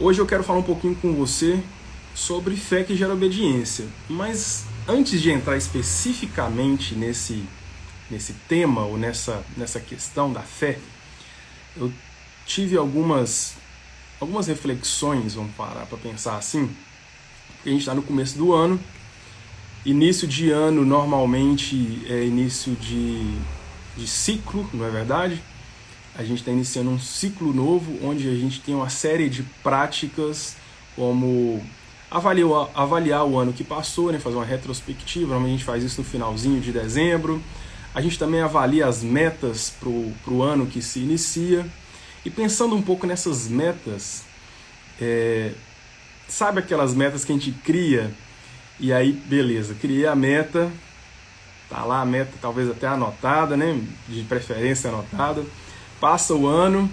Hoje eu quero falar um pouquinho com você sobre fé que gera obediência. Mas antes de entrar especificamente nesse tema ou nessa questão da fé, eu tive algumas reflexões, vamos parar para pensar assim, porque a gente está no começo do ano. Início de ano normalmente é início de ciclo, não é verdade? A gente está iniciando um ciclo novo, onde a gente tem uma série de práticas, como avaliar o ano que passou, né? Fazer uma retrospectiva. Normalmente a gente faz isso no finalzinho de dezembro. A gente também avalia as metas para o ano que se inicia. E pensando um pouco nessas metas, sabe aquelas metas que a gente cria? E aí, beleza, criei a meta, tá lá a meta talvez até anotada, né? De preferência anotada. Passa o ano,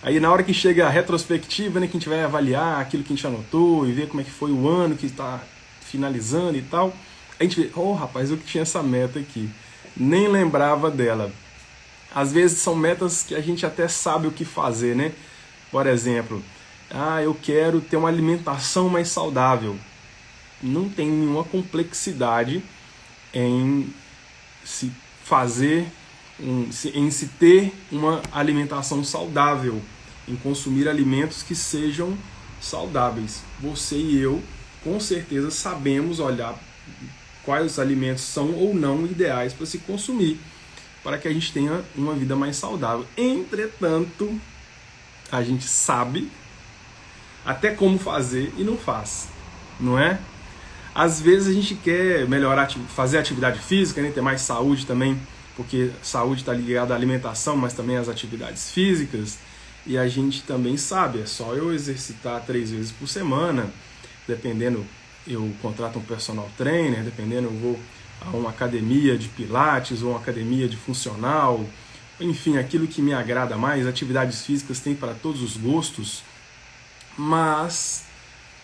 aí na hora que chega a retrospectiva, né, que a gente vai avaliar aquilo que a gente anotou e ver como é que foi o ano que está finalizando e tal, a gente vê, rapaz, eu que tinha essa meta aqui, nem lembrava dela. Às vezes são metas que a gente até sabe o que fazer, né? Por exemplo, eu quero ter uma alimentação mais saudável. Não tem nenhuma complexidade em se fazer em se ter uma alimentação saudável, em consumir alimentos que sejam saudáveis. Você e eu, com certeza, sabemos olhar quais os alimentos são ou não ideais para se consumir, para que a gente tenha uma vida mais saudável. Entretanto, a gente sabe até como fazer e não faz, não é? Às vezes a gente quer melhorar, fazer atividade física, né? Ter mais saúde também, porque saúde está ligada à alimentação, mas também às atividades físicas. E a gente também sabe, é só eu exercitar 3 vezes por semana, dependendo, eu contrato um personal trainer, dependendo, eu vou a uma academia de pilates ou uma academia de funcional, enfim, aquilo que me agrada mais. Atividades físicas tem para todos os gostos, mas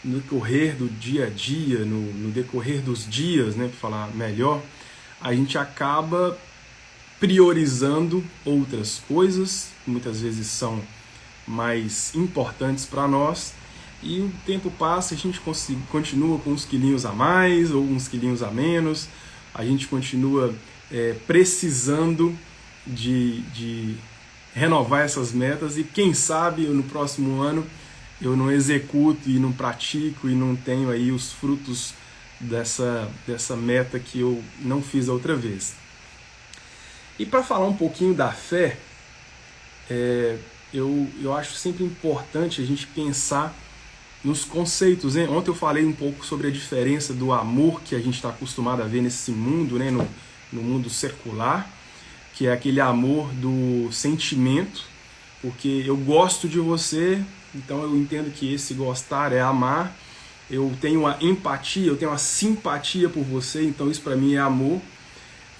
no decorrer do dia a dia, no decorrer dos dias, né, para falar melhor, a gente acaba priorizando outras coisas, que muitas vezes são mais importantes para nós, e o tempo passa, a gente continua com uns quilinhos a mais ou uns quilinhos a menos, a gente continua precisando de renovar essas metas, e quem sabe no próximo ano eu não executo e não pratico e não tenho aí os frutos dessa meta que eu não fiz a outra vez. E para falar um pouquinho da fé, eu acho sempre importante a gente pensar nos conceitos, né? Ontem eu falei um pouco sobre a diferença do amor que a gente está acostumado a ver nesse mundo, né? No mundo secular, que é aquele amor do sentimento, porque eu gosto de você, então eu entendo que esse gostar é amar. Eu tenho uma empatia, eu tenho uma simpatia por você, então isso para mim é amor.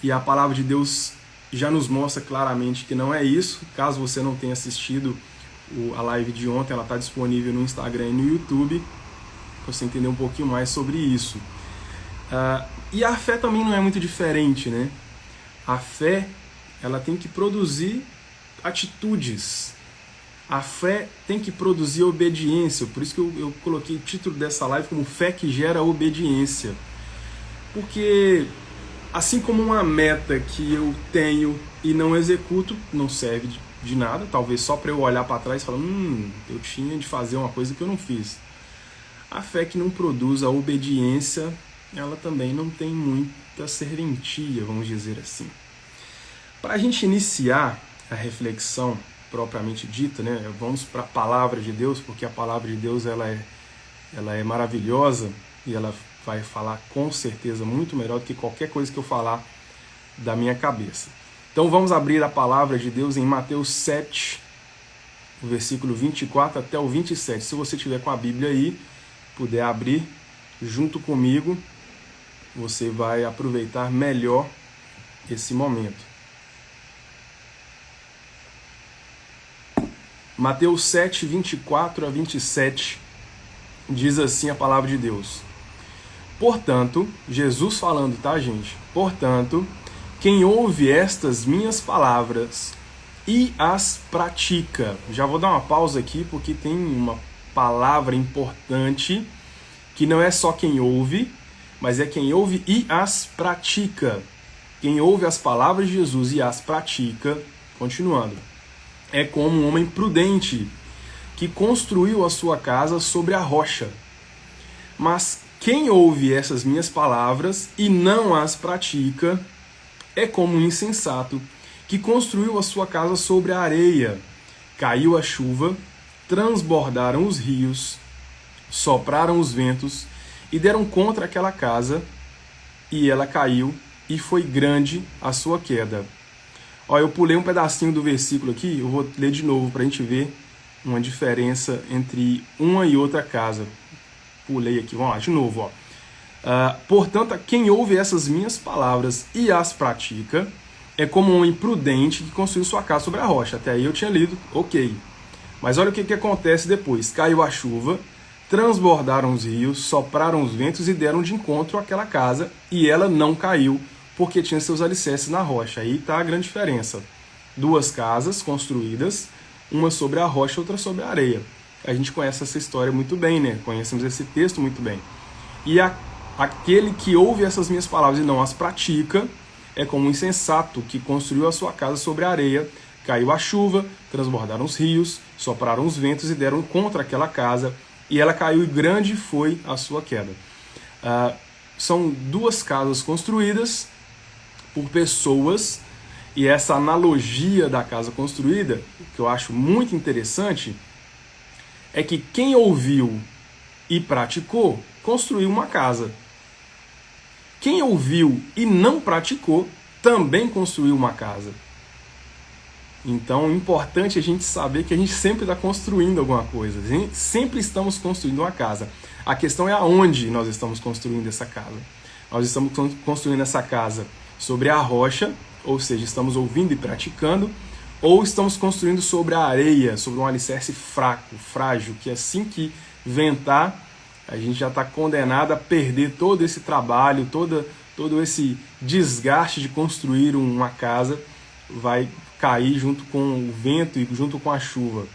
E a palavra de Deus já nos mostra claramente que não é isso. Caso você não tenha assistido a live de ontem, ela está disponível no Instagram e no YouTube, para você entender um pouquinho mais sobre isso. E a fé também não é muito diferente, né? A fé, ela tem que produzir atitudes. A fé tem que produzir obediência. Por isso que eu coloquei o título dessa live como Fé que gera obediência. Porque assim como uma meta que eu tenho e não executo, não serve de nada, talvez só para eu olhar para trás e falar, eu tinha de fazer uma coisa que eu não fiz. A fé que não produz a obediência, ela também não tem muita serventia, vamos dizer assim. Para a gente iniciar a reflexão propriamente dita, né, vamos para a palavra de Deus, porque a palavra de Deus ela é maravilhosa e ela vai falar com certeza muito melhor do que qualquer coisa que eu falar da minha cabeça. Então vamos abrir a palavra de Deus em Mateus 7, o versículo 24 até o 27. Se você tiver com a Bíblia aí, puder abrir junto comigo, você vai aproveitar melhor esse momento. Mateus 7, 24 a 27, diz assim a palavra de Deus. Portanto, Jesus falando, tá, gente? Portanto, quem ouve estas minhas palavras e as pratica. Já vou dar uma pausa aqui, porque tem palavra importante, que não é só quem ouve, mas é quem ouve e as pratica. Quem ouve as palavras de Jesus e as pratica, continuando, é como um homem prudente, que construiu a sua casa sobre a rocha. Mas quem ouve essas minhas palavras e não as pratica, é como um insensato, que construiu a sua casa sobre a areia. Caiu a chuva, transbordaram os rios, sopraram os ventos e deram contra aquela casa, e ela caiu, e foi grande a sua queda. Ó, eu pulei um pedacinho do versículo aqui, eu vou ler de novo para a gente ver uma diferença entre uma e outra casa. Pulei aqui, vamos lá, de novo. Ó. Portanto, quem ouve essas minhas palavras e as pratica, é como um imprudente que construiu sua casa sobre a rocha. Até aí eu tinha lido, ok. Mas olha o que acontece depois. Caiu a chuva, transbordaram os rios, sopraram os ventos e deram de encontro àquela casa, e ela não caiu, porque tinha seus alicerces na rocha. Aí está a grande diferença. Duas casas construídas, uma sobre a rocha, outra sobre a areia. A gente conhece essa história muito bem, né? Conhecemos esse texto muito bem. E aquele que ouve essas minhas palavras e não as pratica, é como um insensato que construiu a sua casa sobre a areia. Caiu a chuva, transbordaram os rios, sopraram os ventos e deram contra aquela casa, e ela caiu, e grande foi a sua queda. São duas casas construídas por pessoas, e essa analogia da casa construída, que eu acho muito interessante, é que quem ouviu e praticou, construiu uma casa. Quem ouviu e não praticou, também construiu uma casa. Então, é importante a gente saber que a gente sempre está construindo alguma coisa. Sempre estamos construindo uma casa. A questão é aonde nós estamos construindo essa casa. Nós estamos construindo essa casa sobre a rocha, ou seja, estamos ouvindo e praticando, ou estamos construindo sobre a areia, sobre um alicerce fraco, frágil, que assim que ventar, a gente já está condenado a perder todo esse trabalho, todo esse desgaste de construir uma casa, vai cair junto com o vento e junto com a chuva.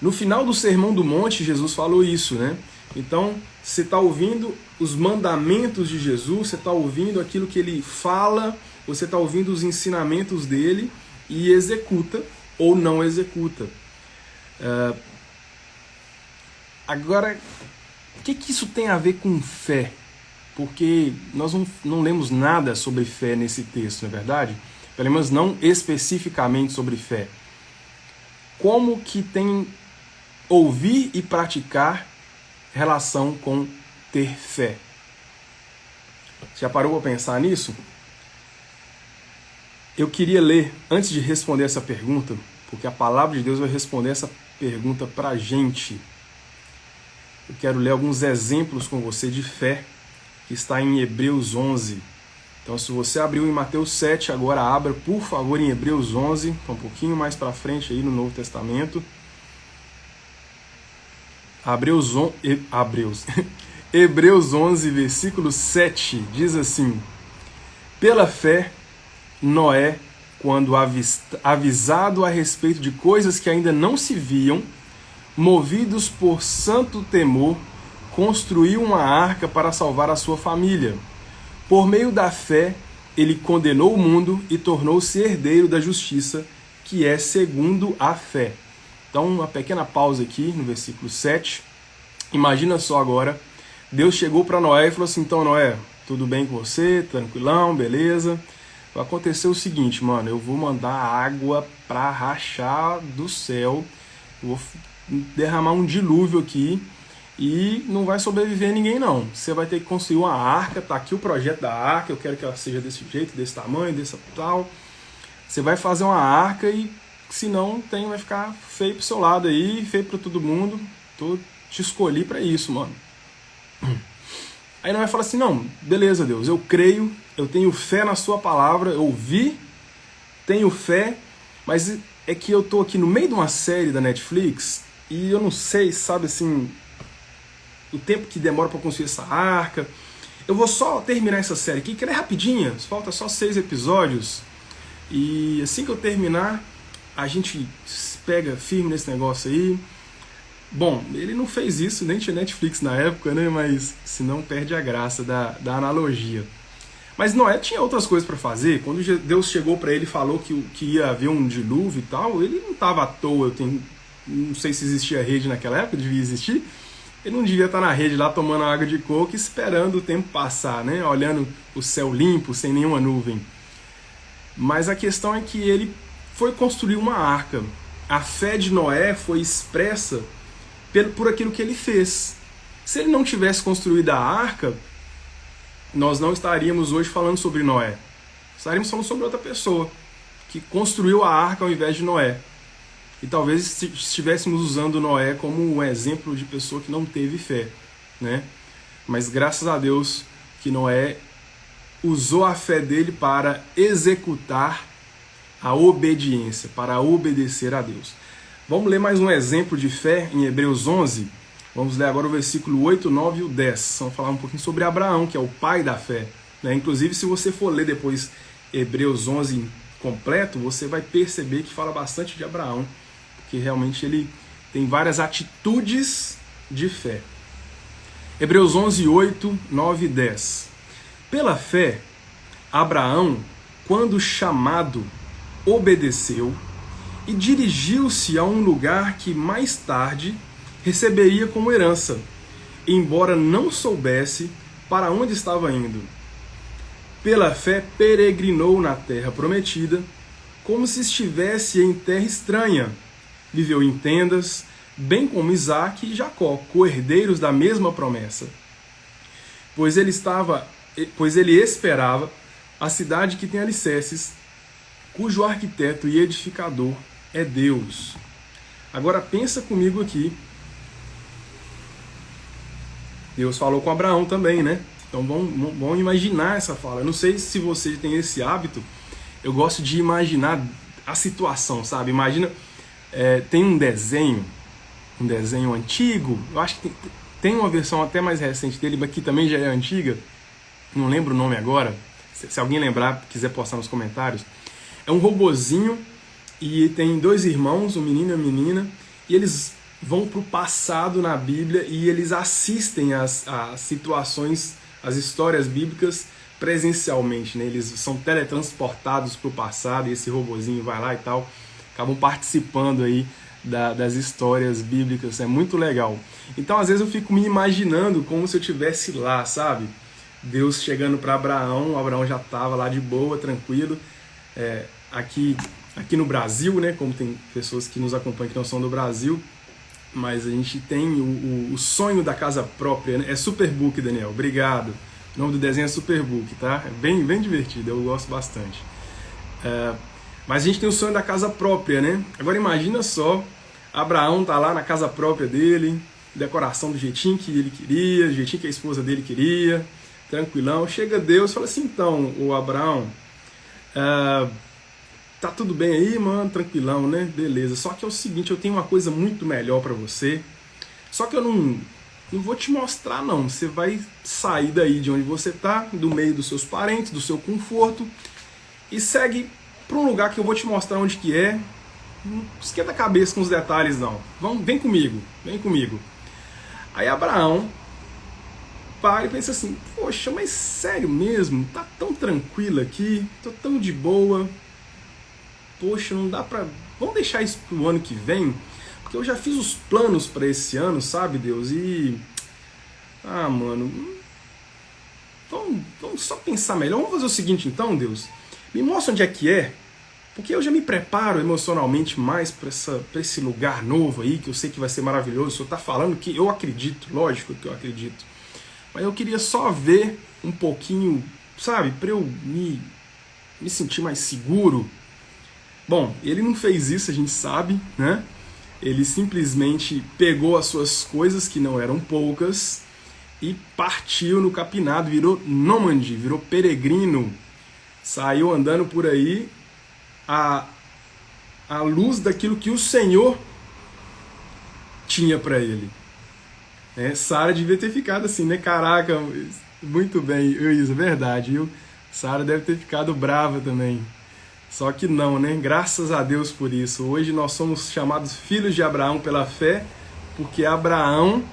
No final do Sermão do Monte, Jesus falou isso, né? Então, você está ouvindo os mandamentos de Jesus, você está ouvindo aquilo que ele fala, você está ouvindo os ensinamentos dele e executa ou não executa. Agora, o que isso tem a ver com fé? Porque nós não lemos nada sobre fé nesse texto, não é verdade? Pelo menos não especificamente sobre fé. Como que tem ouvir e praticar relação com ter fé? Já parou para pensar nisso? Eu queria ler, antes de responder essa pergunta, porque a palavra de Deus vai responder essa pergunta para a gente. Eu quero ler alguns exemplos com você de fé, que está em Hebreus 11. Então, se você abriu em Mateus 7, agora abra, por favor, em Hebreus 11, tá um pouquinho mais para frente aí no Novo Testamento. Hebreus 11, versículo 7, diz assim: Pela fé, Noé, quando avisado a respeito de coisas que ainda não se viam, movidos por santo temor, construiu uma arca para salvar a sua família. Por meio da fé, ele condenou o mundo e tornou-se herdeiro da justiça, que é segundo a fé. Então, uma pequena pausa aqui no versículo 7. Imagina só agora, Deus chegou para Noé e falou assim: então, Noé, tudo bem com você? Tranquilão, beleza? Vai acontecer o seguinte, mano, eu vou mandar água para rachar do céu, eu vou derramar um dilúvio aqui, e não vai sobreviver ninguém não. Você vai ter que construir uma arca, tá aqui o projeto da arca, eu quero que ela seja desse jeito, desse tamanho, desse tal. Você vai fazer uma arca e se não tem, vai ficar feio pro seu lado aí, feio para todo mundo. Te escolhi para isso, mano. Aí não vai falar assim: não, beleza, Deus, eu creio, eu tenho fé na sua palavra, eu ouvi, tenho fé, mas é que eu tô aqui no meio de uma série da Netflix e eu não sei, sabe assim, o tempo que demora para construir essa arca. Eu vou só terminar essa série aqui, que ela é rapidinha, falta só 6 episódios. E assim que eu terminar, a gente pega firme nesse negócio aí. Bom, ele não fez isso, nem tinha Netflix na época, né? Mas senão perde a graça da analogia. Mas Noé tinha outras coisas para fazer. Quando Deus chegou para ele e falou que ia haver um dilúvio e tal, ele não estava à toa. Não sei se existia rede naquela época, devia existir. Ele não devia estar na rede lá tomando água de coco, esperando o tempo passar, né? Olhando o céu limpo, sem nenhuma nuvem. Mas a questão é que ele foi construir uma arca. A fé de Noé foi expressa por aquilo que ele fez. Se ele não tivesse construído a arca, nós não estaríamos hoje falando sobre Noé. Estaríamos falando sobre outra pessoa que construiu a arca ao invés de Noé. E talvez estivéssemos usando Noé como um exemplo de pessoa que não teve fé, né? Mas graças a Deus que Noé usou a fé dele para executar a obediência, para obedecer a Deus. Vamos ler mais um exemplo de fé em Hebreus 11. Vamos ler agora o versículo 8, 9 e o 10. Vamos falar um pouquinho sobre Abraão, que é o pai da fé, né? Inclusive, se você for ler depois Hebreus 11 completo, você vai perceber que fala bastante de Abraão, porque realmente ele tem várias atitudes de fé. Hebreus 11, 8, 9 e 10. Pela fé, Abraão, quando chamado, obedeceu e dirigiu-se a um lugar que mais tarde receberia como herança, embora não soubesse para onde estava indo. Pela fé peregrinou na terra prometida, como se estivesse em terra estranha. Viveu em tendas, bem como Isaque e Jacó, co-herdeiros da mesma promessa. Pois ele esperava a cidade que tem alicerces, cujo arquiteto e edificador é Deus. Agora pensa comigo aqui. Deus falou com Abraão também, né? Então vamos imaginar essa fala. Eu não sei se você tem esse hábito, eu gosto de imaginar a situação, sabe? Imagina, tem um desenho antigo, eu acho que tem uma versão até mais recente dele, mas que também já é antiga, não lembro o nome agora, se alguém lembrar, quiser postar nos comentários. É um robozinho e tem dois irmãos, um menino e uma menina, e eles vão para o passado na Bíblia e eles assistem as situações, as histórias bíblicas presencialmente, né? Eles são teletransportados para o passado e esse robozinho vai lá e tal, acabam participando aí das histórias bíblicas, é muito legal. Então às vezes eu fico me imaginando como se eu estivesse lá, sabe? Deus chegando para Abraão, o Abraão já estava lá de boa, tranquilo, aqui no Brasil, né? Como tem pessoas que nos acompanham que não são do Brasil, mas a gente tem o sonho da casa própria, né? É Superbook, Daniel, obrigado. O nome do desenho é Superbook, tá? É bem divertido, eu gosto bastante. Mas a gente tem o sonho da casa própria, né? Agora imagina só, Abraão tá lá na casa própria dele, decoração do jeitinho que ele queria, do jeitinho que a esposa dele queria, tranquilão. Chega Deus e fala assim, então, o Abraão, tá tudo bem aí, mano, tranquilão, né? Beleza. Só que é o seguinte, eu tenho uma coisa muito melhor pra você. Só que eu não vou te mostrar, não. Você vai sair daí de onde você tá, do meio dos seus parentes, do seu conforto, e segue pra um lugar que eu vou te mostrar onde que é. Não esquenta a cabeça com os detalhes, não. Vem comigo, vem comigo. Aí Abraão para e pensa assim, poxa, mas sério mesmo? Tá tão tranquilo aqui, tô tão de boa. Poxa, não dá pra... Vamos deixar isso pro ano que vem? Porque eu já fiz os planos pra esse ano, sabe, Deus? E... mano... Vamos só pensar melhor. Vamos fazer o seguinte então, Deus. Me mostra onde é que é. Porque eu já me preparo emocionalmente mais pra esse lugar novo aí, que eu sei que vai ser maravilhoso. O Senhor tá falando que eu acredito, lógico que eu acredito. Mas eu queria só ver um pouquinho, sabe? Pra eu me sentir mais seguro. Bom, ele não fez isso, a gente sabe, né? Ele simplesmente pegou as suas coisas, que não eram poucas, e partiu no capinado, virou nômade, virou peregrino. Saiu andando por aí à luz daquilo que o Senhor tinha para ele. Sara devia ter ficado assim, né? Caraca, muito bem, isso é verdade, viu? Sara deve ter ficado brava também. Só que não, né? Graças a Deus por isso. Hoje nós somos chamados filhos de Abraão pela fé, porque Abraão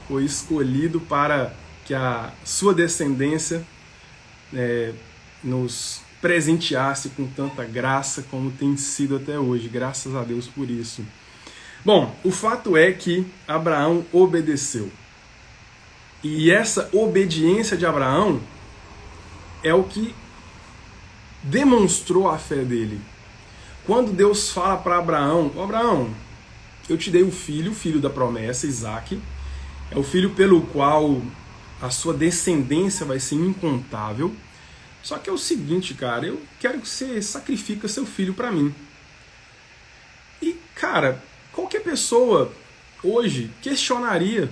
foi escolhido para que a sua descendência nos presenteasse com tanta graça como tem sido até hoje. Graças a Deus por isso. Bom, o fato é que Abraão obedeceu. E essa obediência de Abraão é o que demonstrou a fé dele. Quando Deus fala para Abraão: Abraão, eu te dei o filho da promessa, Isaque, é o filho pelo qual a sua descendência vai ser incontável. Só que é o seguinte, cara, eu quero que você sacrifique seu filho para mim. E, cara, qualquer pessoa hoje questionaria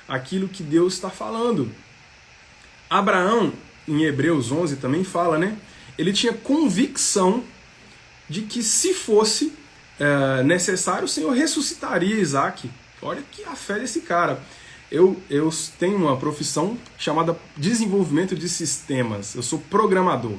aquilo que Deus está falando. Abraão, em Hebreus 11 também fala, né? Ele tinha convicção de que se fosse necessário, o Senhor ressuscitaria Isaque. Olha que a fé desse cara. Eu tenho uma profissão chamada desenvolvimento de sistemas. Eu sou programador.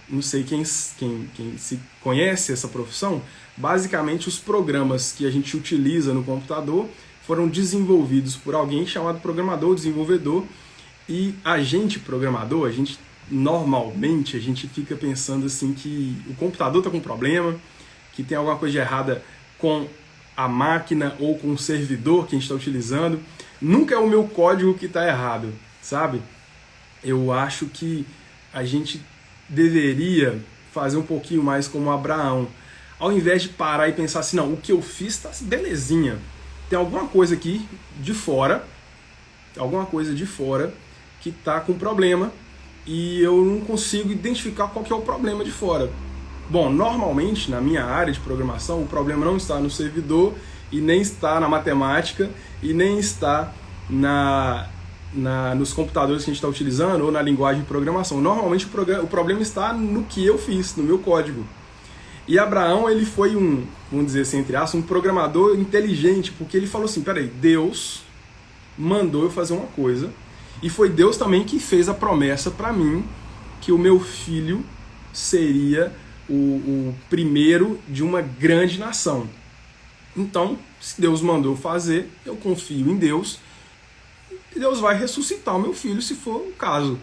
Não sei quem se conhece essa profissão. Basicamente, os programas que a gente utiliza no computador foram desenvolvidos por alguém chamado programador, desenvolvedor. E a gente, programador, normalmente a gente fica pensando assim que o computador está com problema, que tem alguma coisa de errada com a máquina ou com o servidor que a gente está utilizando. Nunca é o meu código que está errado, sabe? Eu acho que a gente deveria fazer um pouquinho mais como Abraão. Ao invés de parar e pensar assim, não, o que eu fiz está belezinha. Tem alguma coisa aqui de fora, que está com problema e eu não consigo identificar qual que é o problema de fora. Bom, normalmente, na minha área de programação, o problema não está no servidor e nem está na matemática e nem está nos computadores que a gente está utilizando ou na linguagem de programação. Normalmente, o problema está no que eu fiz, no meu código. E Abraão, ele foi vamos dizer assim, entre aspas, um programador inteligente, porque ele falou assim, peraí, Deus mandou eu fazer uma coisa e foi Deus também que fez a promessa para mim que o meu filho seria o primeiro de uma grande nação. Então, se Deus mandou fazer, eu confio em Deus e Deus vai ressuscitar o meu filho se for o caso.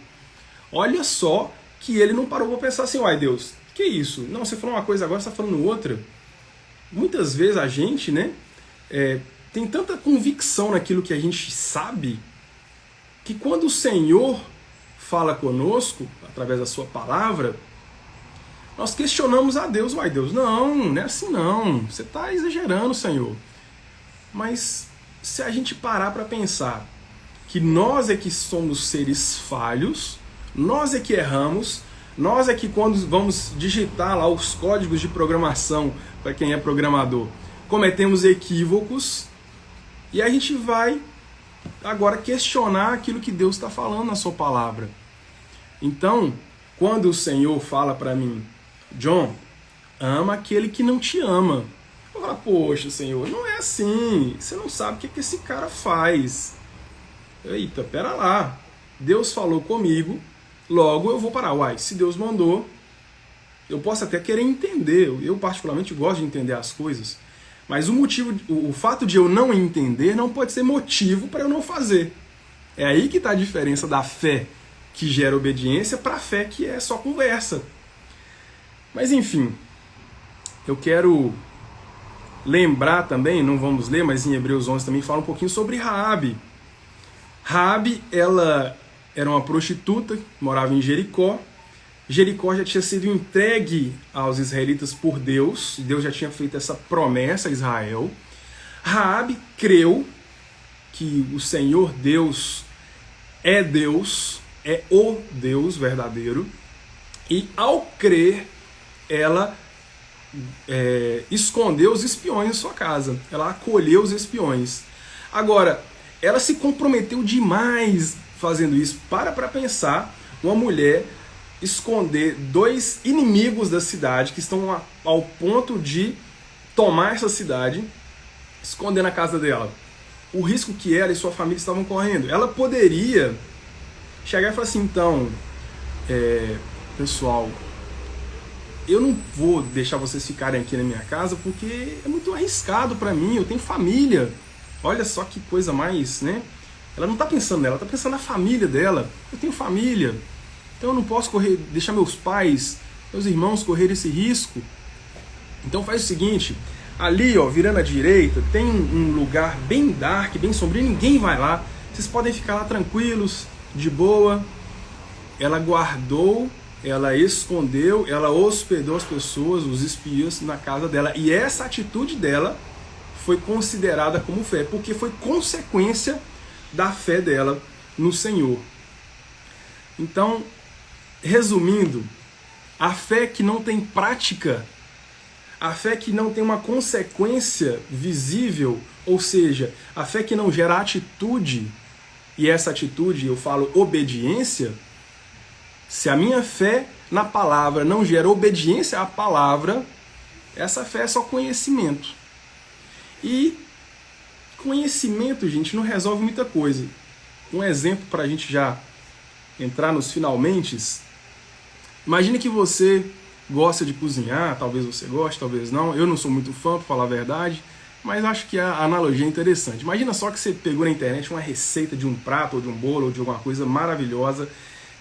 Olha só que ele não parou para pensar assim, uai Deus, que isso? Não, você falou uma coisa agora, você está falando outra. Muitas vezes a gente, tem tanta convicção naquilo que a gente sabe, que quando o Senhor fala conosco, através da sua palavra, nós questionamos a Deus. Uai, Deus, não é assim não. Você está exagerando, Senhor. Mas se a gente parar para pensar que nós é que somos seres falhos, nós é que erramos, nós é que quando vamos digitar lá os códigos de programação, para quem é programador, cometemos equívocos, e a gente vai agora questionar aquilo que Deus está falando na sua palavra. Então, quando o Senhor fala para mim, John, ama aquele que não te ama. Eu falo, poxa, Senhor, não é assim. Você não sabe o que esse cara faz. Eita, pera lá. Deus falou comigo, logo eu vou parar. Uai, se Deus mandou, eu posso até querer entender. Eu particularmente gosto de entender as coisas. Mas o fato de eu não entender não pode ser motivo para eu não fazer. É aí que está a diferença da fé que gera obediência para a fé que é só conversa. Mas enfim, eu quero lembrar também, não vamos ler, mas em Hebreus 11 também fala um pouquinho sobre Raabe. Raabe, ela era uma prostituta, morava em Jericó. Jericó já tinha sido entregue aos israelitas por Deus. Deus já tinha feito essa promessa a Israel. Raabe creu que o Senhor Deus, é o Deus verdadeiro. E ao crer, ela escondeu os espiões em sua casa. Ela acolheu os espiões. Agora, ela se comprometeu demais fazendo isso. Para pensar, uma mulher esconder dois inimigos da cidade que estão ao ponto de tomar essa cidade, esconder na casa dela. O risco que ela e sua família estavam correndo. Ela poderia chegar e falar assim, então, pessoal, eu não vou deixar vocês ficarem aqui na minha casa porque é muito arriscado para mim, eu tenho família. Olha só que coisa mais, né? Ela não está pensando nela, ela está pensando na família dela. Eu tenho família, então eu não posso deixar meus pais, meus irmãos correr esse risco. Então faz o seguinte, ali ó, virando à direita, tem um lugar bem dark, bem sombrio, ninguém vai lá. Vocês podem ficar lá tranquilos, de boa. Ela guardou, ela escondeu, ela hospedou as pessoas, os espias, na casa dela. E essa atitude dela foi considerada como fé, porque foi consequência da fé dela no Senhor. Então, resumindo, a fé que não tem prática, a fé que não tem uma consequência visível, ou seja, a fé que não gera atitude, e essa atitude, eu falo obediência, se a minha fé na palavra não gera obediência à palavra, essa fé é só conhecimento. E conhecimento, gente, não resolve muita coisa. Um exemplo para a gente já entrar nos finalmentes. Imagine que você gosta de cozinhar, talvez você goste, talvez não. Eu não sou muito fã, para falar a verdade, mas acho que a analogia é interessante. Imagina só que você pegou na internet uma receita de um prato, ou de um bolo, ou de alguma coisa maravilhosa.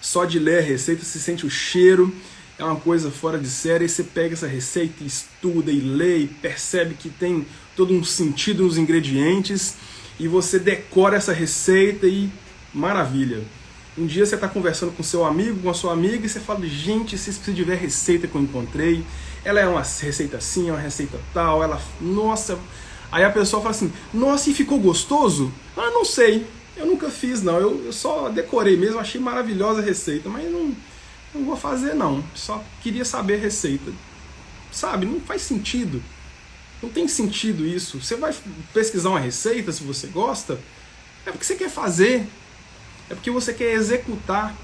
Só de ler a receita, você sente o cheiro, é uma coisa fora de série. Aí você pega essa receita e estuda e lê e percebe que tem todo um sentido nos ingredientes, e você decora essa receita e maravilha. Um dia você está conversando com seu amigo, com a sua amiga, e você fala, gente, vocês precisam de ver a receita que eu encontrei, ela é uma receita assim, é uma receita tal, ela, nossa... Aí a pessoa fala assim, nossa, e ficou gostoso? Ah, não sei, eu nunca fiz não, eu só decorei mesmo, achei maravilhosa a receita, mas não vou fazer não, só queria saber a receita. Sabe, não faz sentido. Não tem sentido isso. Você vai pesquisar uma receita, se você gosta, é porque você quer fazer, é porque você quer executar.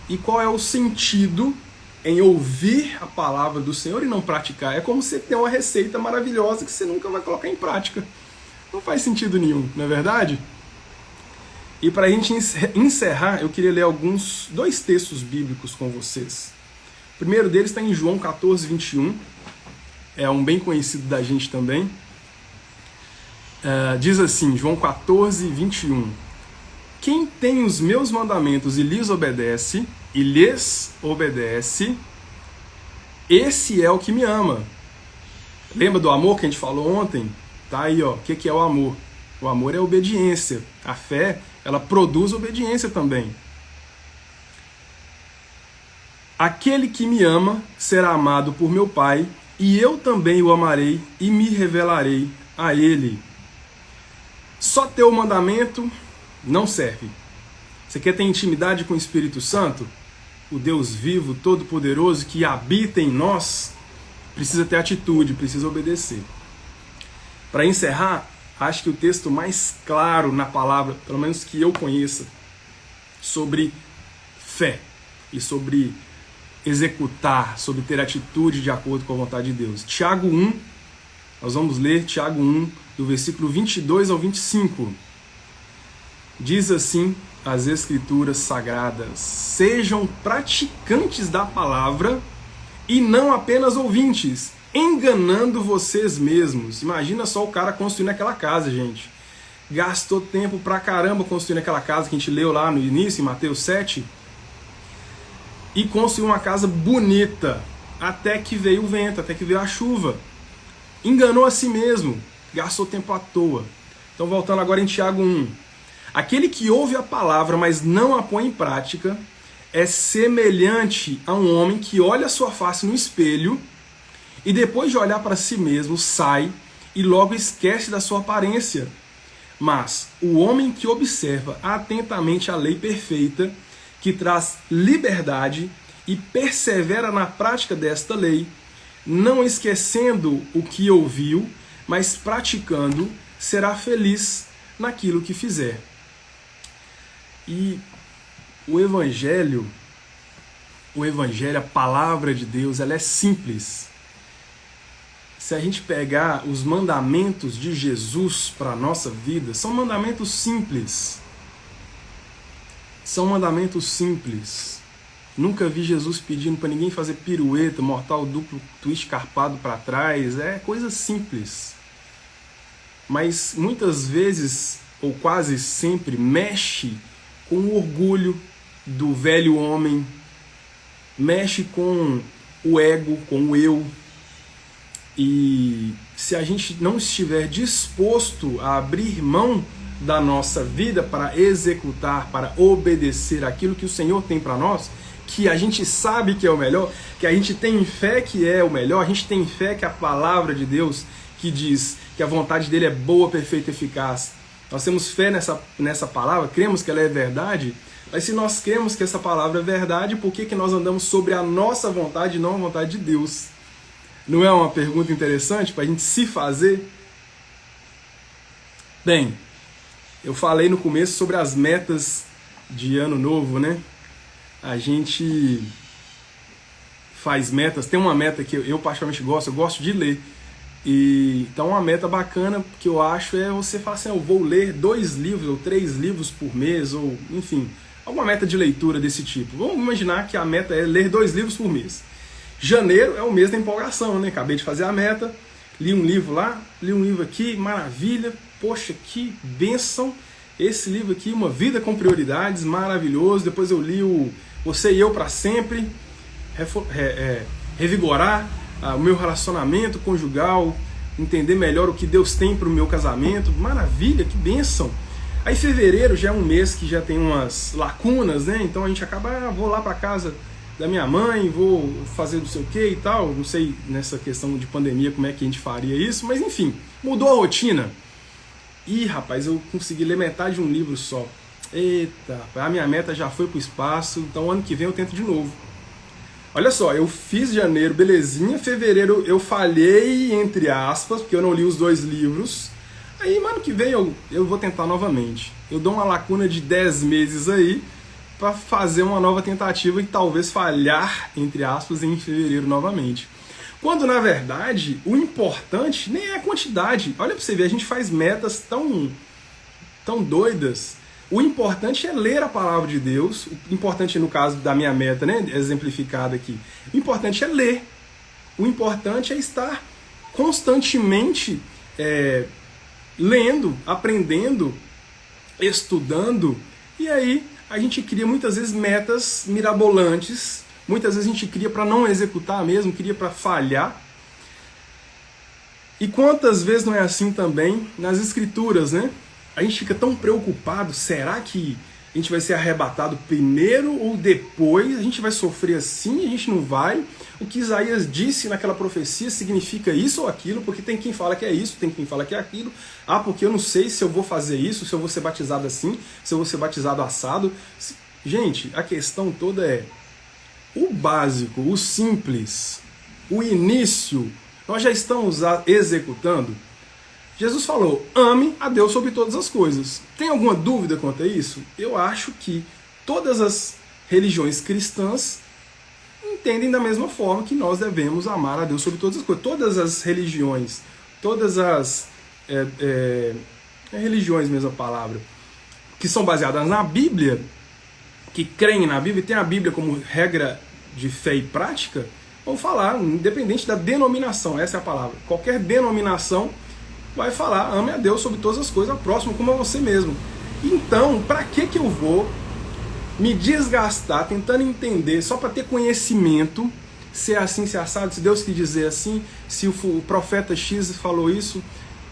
E qual é o sentido em ouvir a palavra do Senhor e não praticar? É como você ter uma receita maravilhosa que você nunca vai colocar em prática. Não faz sentido nenhum, não é verdade? E para a gente encerrar, eu queria ler dois textos bíblicos com vocês. O primeiro deles está em João 14, 21. É um bem conhecido da gente também. Diz assim, João 14, 21. Quem tem os meus mandamentos e lhes obedece, esse é o que me ama. Lembra do amor que a gente falou ontem? Tá aí, ó. O que é o amor? O amor é obediência. A fé, ela produz obediência também. Aquele que me ama será amado por meu Pai, e eu também o amarei e me revelarei a ele. Só ter o mandamento não serve. Você quer ter intimidade com o Espírito Santo? O Deus vivo, todo-poderoso, que habita em nós, precisa ter atitude, precisa obedecer. Para encerrar, acho que o texto mais claro na palavra, pelo menos que eu conheça, sobre fé e sobre executar, sobre ter atitude de acordo com a vontade de Deus. Tiago 1, nós vamos ler Tiago 1, do versículo 22 ao 25. Diz assim as Escrituras Sagradas: sejam praticantes da palavra e não apenas ouvintes, enganando vocês mesmos. Imagina só o cara construindo aquela casa, gente. Gastou tempo pra caramba construindo aquela casa que a gente leu lá no início, em Mateus 7. E construiu uma casa bonita, até que veio o vento, até que veio a chuva. Enganou a si mesmo, gastou tempo à toa. Então voltando agora em Tiago 1. Aquele que ouve a palavra, mas não a põe em prática, é semelhante a um homem que olha a sua face no espelho e depois de olhar para si mesmo, sai e logo esquece da sua aparência. Mas o homem que observa atentamente a lei perfeita, que traz liberdade e persevera na prática desta lei, não esquecendo o que ouviu, mas praticando, será feliz naquilo que fizer. E o Evangelho, a palavra de Deus, ela é simples. Se a gente pegar os mandamentos de Jesus para a nossa vida, são mandamentos simples. São mandamentos simples. Nunca vi Jesus pedindo para ninguém fazer pirueta, mortal duplo, twist carpado para trás. É coisa simples. Mas muitas vezes, ou quase sempre, mexe com o orgulho do velho homem, mexe com o ego, com o eu. E se a gente não estiver disposto a abrir mão da nossa vida para executar, para obedecer aquilo que o Senhor tem para nós, que a gente sabe que é o melhor, que a gente tem fé que é o melhor, a gente tem fé que a palavra de Deus que diz que a vontade dele é boa, perfeita e eficaz. Nós temos fé nessa palavra, cremos que ela é verdade, mas se nós cremos que essa palavra é verdade, por que nós andamos sobre a nossa vontade e não a vontade de Deus? Não é uma pergunta interessante para a gente se fazer? Bem, eu falei no começo sobre as metas de ano novo, né? A gente faz metas, tem uma meta que eu particularmente gosto, eu gosto de ler. Então uma meta bacana que eu acho é você falar assim, eu vou ler 2 livros ou 3 livros por mês, ou enfim, alguma meta de leitura desse tipo. Vamos imaginar que a meta é ler 2 livros por mês. Janeiro é o mês da empolgação, né? Acabei de fazer a meta, li um livro lá, li um livro aqui, maravilha, poxa, que bênção, esse livro aqui, Uma Vida com Prioridades, maravilhoso. Depois eu li o Você e Eu para Sempre, revigorar o meu relacionamento conjugal, entender melhor o que Deus tem para o meu casamento, maravilha, que bênção. Aí fevereiro já é um mês que já tem umas lacunas, né? Então a gente acaba, vou lá para casa da minha mãe, vou fazer não sei o que e tal, não sei nessa questão de pandemia como é que a gente faria isso, mas enfim, mudou a rotina. Ih, rapaz, eu consegui ler metade de um livro só. Eita, a minha meta já foi pro espaço, então ano que vem eu tento de novo. Olha só, eu fiz janeiro, belezinha, fevereiro eu falhei, entre aspas, porque eu não li os 2 livros. Aí, ano que vem eu vou tentar novamente. Eu dou uma lacuna de 10 meses aí, para fazer uma nova tentativa e talvez falhar, entre aspas, em fevereiro novamente. Quando, na verdade, o importante nem é a quantidade. Olha para você ver, a gente faz metas tão doidas. O importante é ler a palavra de Deus. O importante, no caso da minha meta, né, exemplificada aqui, o importante é ler. O importante é estar constantemente lendo, aprendendo, estudando. E aí a gente cria muitas vezes metas mirabolantes, muitas vezes a gente cria para não executar mesmo, cria para falhar. E quantas vezes não é assim também nas escrituras, né? A gente fica tão preocupado, será que a gente vai ser arrebatado primeiro ou depois? A gente vai sofrer assim, a gente não vai? O que Isaías disse naquela profecia significa isso ou aquilo? Porque tem quem fala que é isso, tem quem fala que é aquilo. Ah, porque eu não sei se eu vou fazer isso, se eu vou ser batizado assim, se eu vou ser batizado assado. Gente, a questão toda é o básico, o simples, o início, nós já estamos executando. Jesus falou, ame a Deus sobre todas as coisas. Tem alguma dúvida quanto a isso? Eu acho que todas as religiões cristãs entendem da mesma forma que nós devemos amar a Deus sobre todas as coisas. Todas as religiões, todas as religiões, mesma palavra, que são baseadas na Bíblia, que creem na Bíblia, tem a Bíblia como regra de fé e prática, vão falar, independente da denominação, essa é a palavra. Qualquer denominação vai falar, ame a Deus sobre todas as coisas, ao próximo como a você mesmo. Então, para que eu vou me desgastar tentando entender, só para ter conhecimento, se é assim, se é assado, se Deus quis dizer assim, se o profeta X falou isso,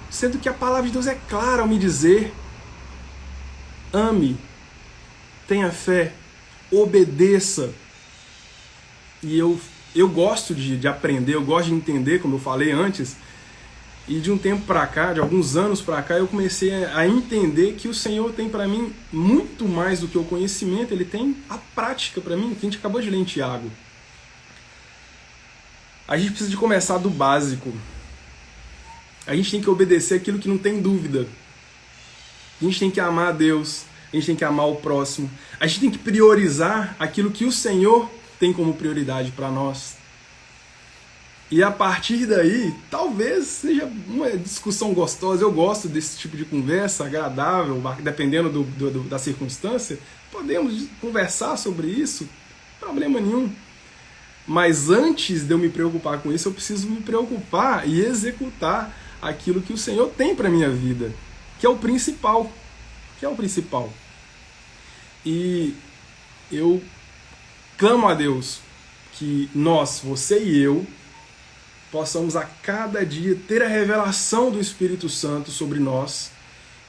sendo que a palavra de Deus é clara ao me dizer, ame, tenha fé, obedeça. E eu gosto de aprender, eu gosto de entender, como eu falei antes. E de um tempo para cá, de alguns anos para cá, eu comecei a entender que o Senhor tem para mim muito mais do que o conhecimento, Ele tem a prática para mim, que a gente acabou de ler em Tiago. A gente precisa de começar do básico. A gente tem que obedecer aquilo que não tem dúvida. A gente tem que amar a Deus, a gente tem que amar o próximo. A gente tem que priorizar aquilo que o Senhor tem como prioridade para nós. E a partir daí, talvez seja uma discussão gostosa. Eu gosto desse tipo de conversa, agradável, dependendo da circunstância. Podemos conversar sobre isso para problema nenhum. Mas antes de eu me preocupar com isso, eu preciso me preocupar e executar aquilo que o Senhor tem para minha vida, que é o principal. Que é o principal. E eu clamo a Deus que nós, você e eu, possamos a cada dia ter a revelação do Espírito Santo sobre nós,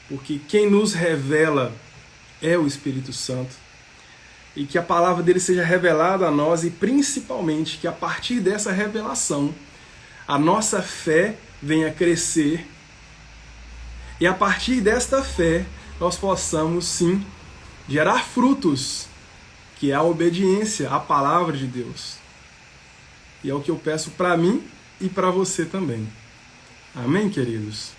porque quem nos revela é o Espírito Santo, e que a palavra dele seja revelada a nós e principalmente que a partir dessa revelação a nossa fé venha crescer e a partir desta fé nós possamos sim gerar frutos, que é a obediência à palavra de Deus. E é o que eu peço para mim e para você também. Amém, queridos?